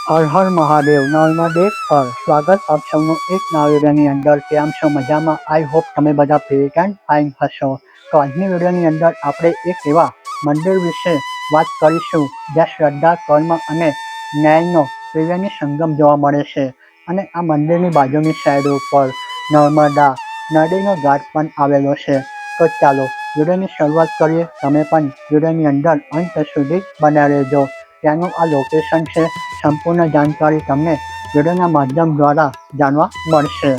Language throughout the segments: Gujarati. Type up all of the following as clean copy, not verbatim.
હર હર મહાદેવ નર્મદે હર સ્વાગત આપ સૌનું એક નવા વિડીયોની અંદર કેમ છો મજામાં આઈ હોપ તમે બધા ફિટ એન્ડ ફાઇન હશો તો આજની વિડીયોની અંદર આપણે એક એવા મંદિર વિશે વાત કરીશું જ્યાં શ્રદ્ધા કર્મ અને ન્યાયનો ત્રિવેણી સંગમ જોવા મળે છે અને આ મંદિરની બાજુની સાઈડ ઉપર નર્મદા નદીનો ઘાટ પણ આવેલો છે તો ચાલો વિડીયોની શરૂઆત કરીએ તમે પણ વિડીયોની અંદર અંત સુધી બન્યા રહેજો ત્યાંનું આ લોકેશન છે સંપૂર્ણ જાણકારી તમને વિડીયોના માધ્યમ દ્વારા જાણવા મળશે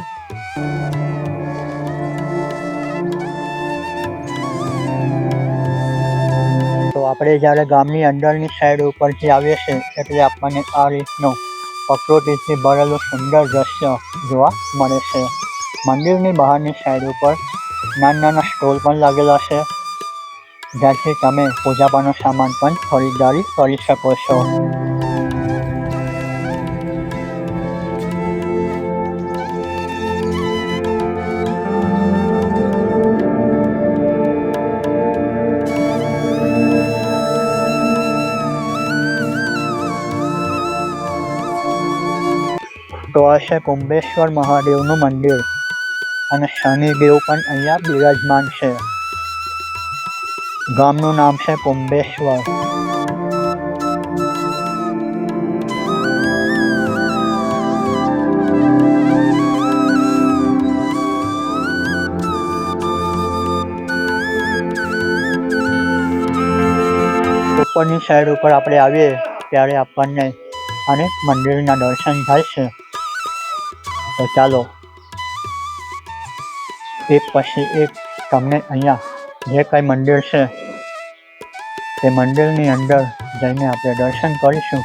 તો આપણે જ્યારે ગામની અંદરની સાઈડ ઉપરથી આવીએ છીએ એટલે આપણને આ રીતનું પ્રકૃતિથી ભરેલું સુંદર દ્રશ્ય જોવા મળે છે મંદિરની બહારની સાઈડ ઉપર નાના સ્ટોલ પણ લાગેલા છે જ્યાંથી તમે પૂજાપાનો સામાન પણ ખરીદારી કરી શકો છો તો આ છે કુંભેશ્વર મહાદેવનું મંદિર અને શનિદેવ પણ અહીંયા બિરાજમાન છે ગામનું નામ છે કુંભેશ્વર ઉપરની સાઈડ ઉપર આપણે આવીએ ત્યારે આપણને અને મંદિરના દર્શન થાય છે તો ચાલો એક પછી એક તમને અહીંયા જે કંઈ મંદિર છે તે મંદિરની અંદર જઈને આપણે દર્શન કરીશું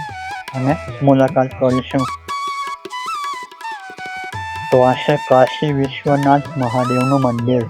અને મુલાકાત કરીશું તો આ છે કાશી વિશ્વનાથ મહાદેવનું મંદિર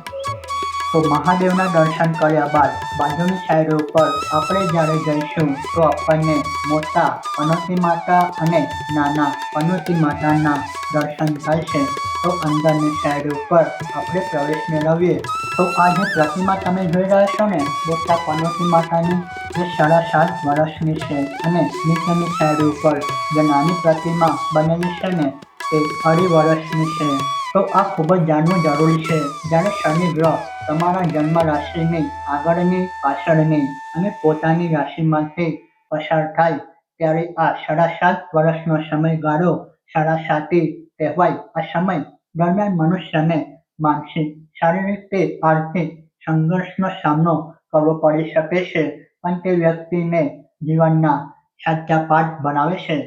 તો મહાદેવના દર્શન કર્યા બાદ બાજુની સાઈડ ઉપર આપણે જ્યારે જઈશું તો આપણને મોટા પનોતી માતા અને નાના પનોતી માતાના દર્શન થાય છે તો અંદરની સાઈડ ઉપર આપણે પ્રવેશ મેળવીએ તો આ જે પ્રતિમા તમે જોઈ રહ્યા છો ને મોટા પનોતી માતાની જે 7.5 વર્ષની છે અને નીચેની સાઈડ ઉપર જે નાની પ્રતિમા બનેલી છે ને તે 2.5 વર્ષની છે તો આ ખૂબ જ જાણવું જરૂરી છે જ્યારે શનિ ગ્રહ તમારા જન્મ રાશિની આગળની પાછળની અને પોતાની રાશિમાંથી પસાર થાય ત્યારે આ 7.5 વર્ષનો સમયગાળો સાડાસાતી કહેવાય આ સમય દરમિયાન મનુષ્યને માનસિક શારીરિક કે આર્થિક સંઘર્ષનો સામનો કરવો પડી શકે છે પણ તે વ્યક્તિને જીવનના સાચા પાઠ બનાવે છે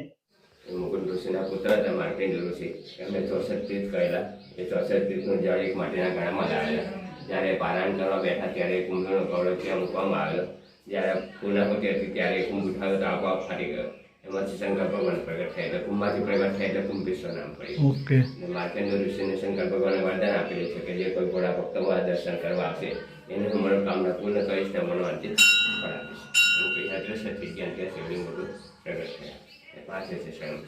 મુકુંદ ઋષિના પુત્ર હતા માર્કંડ ઋષિ એમને 64 તીર્થ કરેલા એ 64 તીર્થનું જળ એક માટીના ઘડામાં લાવેલા જ્યારે પારાયણ કરવા બેઠા ત્યારે કુંભનો કવડો ત્યાં મૂકવામાં આવેલો જ્યારે પૂર્ણાહુતિ હતી ત્યારે કુંભ ઉઠાવ્યો તો આપોઆપ ફાટી ગયો એમાંથી શંકર ભગવાન પ્રગટ થયા એટલે કુંભમાંથી પ્રગટ થયા એટલે કુંભેશ્વર નામ પડ્યું ઓકે માર્કંડ ઋષિને શંકર ભગવાને વરદાન આપેલું છે કે જે કોઈ ઘોડા ભક્તો મારા દર્શન કરવા આવશે એને હું મનોકામના પૂર્ણ કરીશ ને મનોવાંચિત કરાવીશ દ્રશ્યથી જ્ઞાન ત્યાં શિવલિંગ બધું પ્રગટ થયા પાસે છે સ્વયં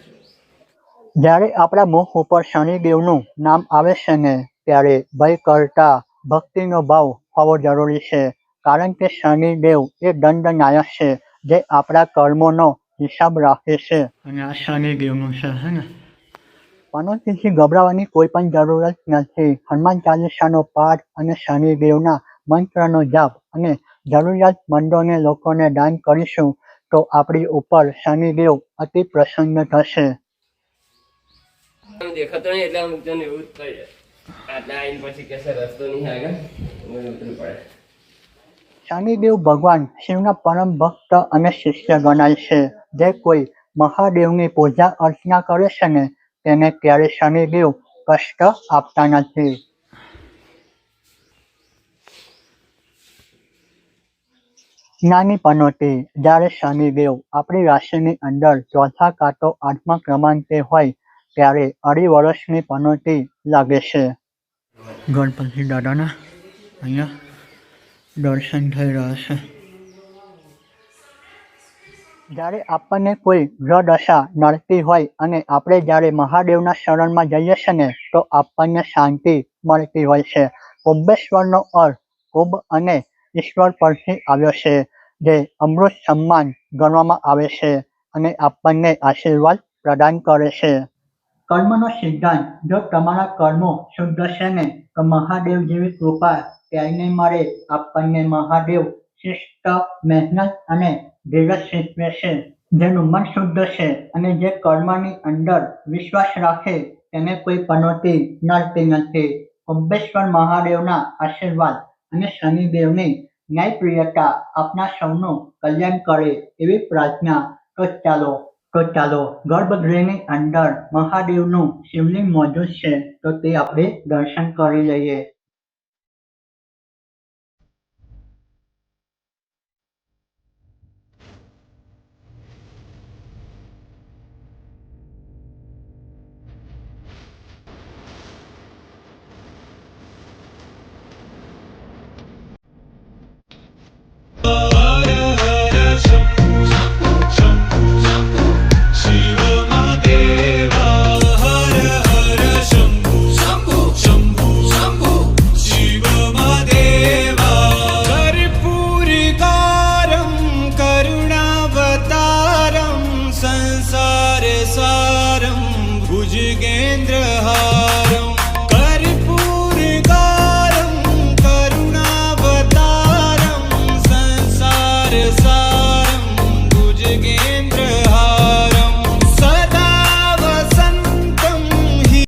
જ્યારે આપણા મુખ ઉપર શનિદેવનું નામ આવે છે ને ત્યારે ભય કરતા ભક્તિનો ભાવ હોવો જરૂરી છે કારણ કે શનિદેવ એ દંડનાયક છે જે આપણા કર્મોનો હિસાબ રાખે છે અને આ શનિદેવનું છે ને પનોતીથી ગભરાવાની કોઈ પણ જરૂરત નથી હનુમાન ચાલીસાનો પાઠ અને શનિદેવના મંત્રનો જાપ અને જરૂરિયાતમંદોને લોકોને દાન કરીશું તો આપણી ઉપર શનિદેવ અતિ પ્રસન્ન થશે દેખાતો નહીં એટલે અમુક જણ એવું જ થઈ જાય આટલા આવીને પછી કહેશે રસ્તો નહીં આગળ ઉતરવું પડે શનિદેવ ભગવાન શિવના પરમ ભક્ત અને શિષ્ય ગણાય છે જે કોઈ મહાદેવની પૂજા અર્ચના કરે છે ને તેને ક્યારે શનિદેવ કષ્ટ આપતા નથી નાની પનોતી જ્યારે શનિદેવ આપણી રાશિની અંદર ચોથા કાં તો 8મા ક્રમાંકે હોય ત્યારે 2.5 વર્ષની પનોતી લાગે છે ગણપતિ દાદાના અહીંયા દર્શન થઈ રહ્યા છે જ્યારે આપણને કોઈ ગ્રહ દશા નડતી હોય અને આપણે જ્યારે મહાદેવના શરણમાં જઈએ છીએ ને તો આપણને શાંતિ મળતી હોય છે કુંભેશ્વરનો અર્થ કુંભ અને ઈશ્વર પરથી આવ્યો છે જે અમૃત સમાન ગણવામાં આવે છે અને આપણને આશીર્વાદ પ્રદાન કરે છે. કર્મનો સિદ્ધાંત: જો તમારા કર્મો શુદ્ધ છે ને તો મહાદેવ જેવી કૃપા ક્યાંય મળે. આપણને મહાદેવ શિસ્ત, મહેનત અને ધીરજ શીખવે છે. જેનું મન શુદ્ધ છે અને જે કર્મની અંદર વિશ્વાસ રાખે તેને કોઈ પનોતી નડતી નથી. કુંભેશ્વર મહાદેવના આશીર્વાદ અને શનિદેવની ન્યાયપ્રિયતા આપના સૌનું કલ્યાણ કરે એવી પ્રાર્થના. તો ચાલો ગર્ભગૃહની અંદર મહાદેવનું શિવલિંગ મોજૂદ છે તો તે આપણે દર્શન કરી લઈએ. संसारसारं भुजगेन्द्रहारं कर्पूरकारं करुणावतारं संसारसारं भुजगेन्द्रहारं सदा वसन्तं हि.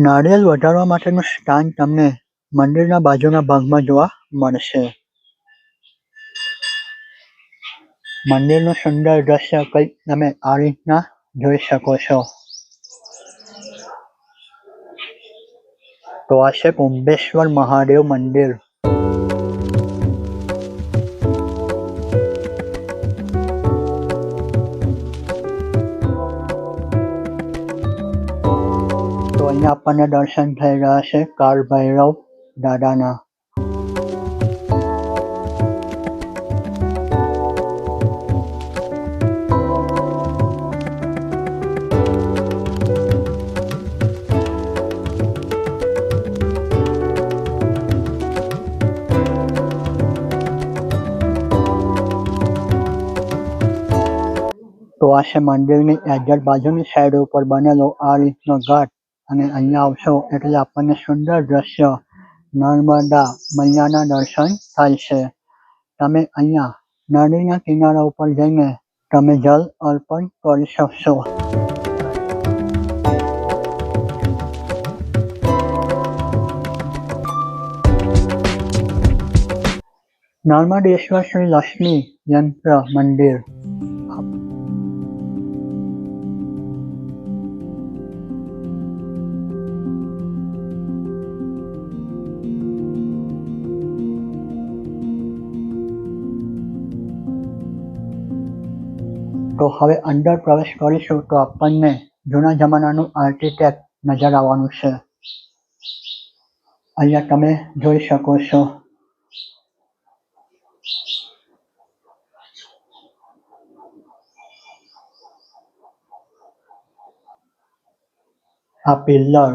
નારિયેળ વધારવા માટેનું સ્ટાન્ડ તમને મંદિરના બાજુના ભાગમાં જોવા મળશે. મંદિરનું સુંદર દ્રશ્ય કંઈક તમે આ રીતના જોઈ શકો છો. તો આ છે કુંભેશ્વર મહાદેવ મંદિર. તો અહીંયા આપણને દર્શન થઈ રહ્યા છે કાળ ભૈરવ દાદાના. તો આ છે મંદિરની એક્ઝેક્ટ બાજુની સાઈડ ઉપર બનેલો આ રીતનો ઘાટ અને અહીંયા આવશો એટલે આપણને સુંદર દ્રશ્ય નર્મદા મૈયાના દર્શન થાય છે. તમે અહીંયા નદીના કિનારા ઉપર જઈને તમે જલ અર્પણ કરી શકશો. નર્મદેશ્વર શ્રી લક્ષ્મી યંત્ર મંદિર. તો હવે અંદર પ્રવેશ કરીશું તો આપણને જૂના જમાનાનું આર્કિટેક્ટ નજર આવવાનું છે. અહીંયા તમે જોઈ શકો છો. આ પિલ્લર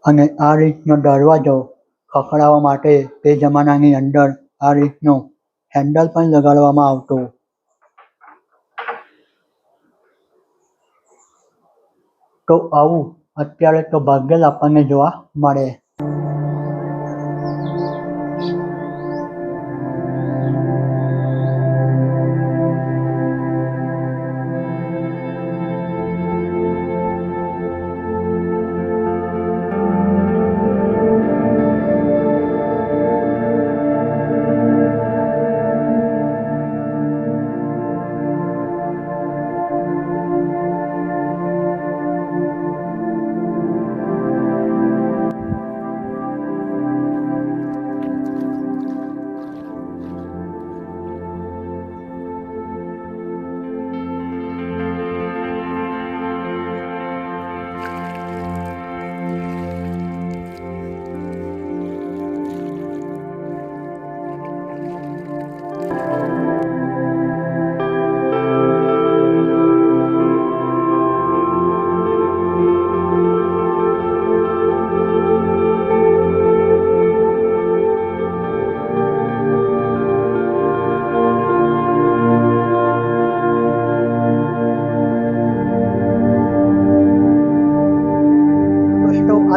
અને આ રીતનો દરવાજો ખખડાવવા માટે તે જમાનાની અંદર આ રીતનું હેન્ડલ પણ લગાડવામાં આવતું. તો આવું અત્યારે તો ભાગ્યે જ આપણને જોવા મળે.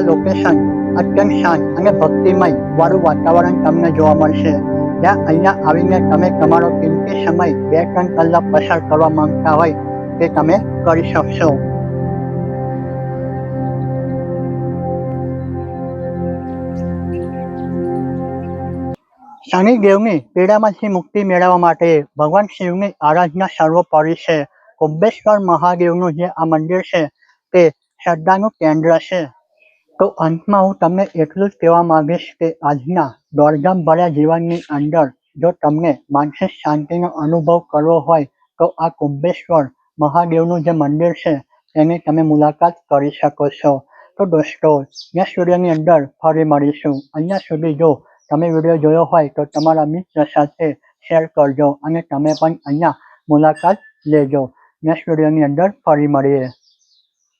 લોકેશન અત્યંત શાંત અને ભક્તિમય વાળું વાતાવરણ તમને જોવા મળશે, જ્યાં અહીંયા આવીને તમે તમારો કિંમતી સમય 2-3 કલાક પસાર કરવા માંગતા હોય તે તમે કરી શકશો. શનિદેવની પીડામાંથી મુક્તિ મેળવવા માટે ભગવાન શિવની આરાધના સર્વોપરી છે. કુંભેશ્વર મહાદેવનું જે આ મંદિર છે તે શ્રદ્ધાનું કેન્દ્ર છે. તો અંતમાં હું તમને એટલું જ કહેવા માંગીશ કે આજના દોડધામ ભર્યા જીવનની અંદર જો તમને માનસિક શાંતિનો અનુભવ કરવો હોય તો આ કુંભેશ્વર મહાદેવનું જે મંદિર છે તેની તમે મુલાકાત કરી શકો છો. તો દોસ્તો, નેક્સ્ટ વિડીયોની અંદર ફરી મળીશું. અહીંયા સુધી જો તમે વિડીયો જોયો હોય તો તમારા મિત્ર સાથે શેર કરજો અને તમે પણ અહીંયા મુલાકાત લેજો. નેક્સ્ટ વિડીયોની અંદર ફરી મળીએ.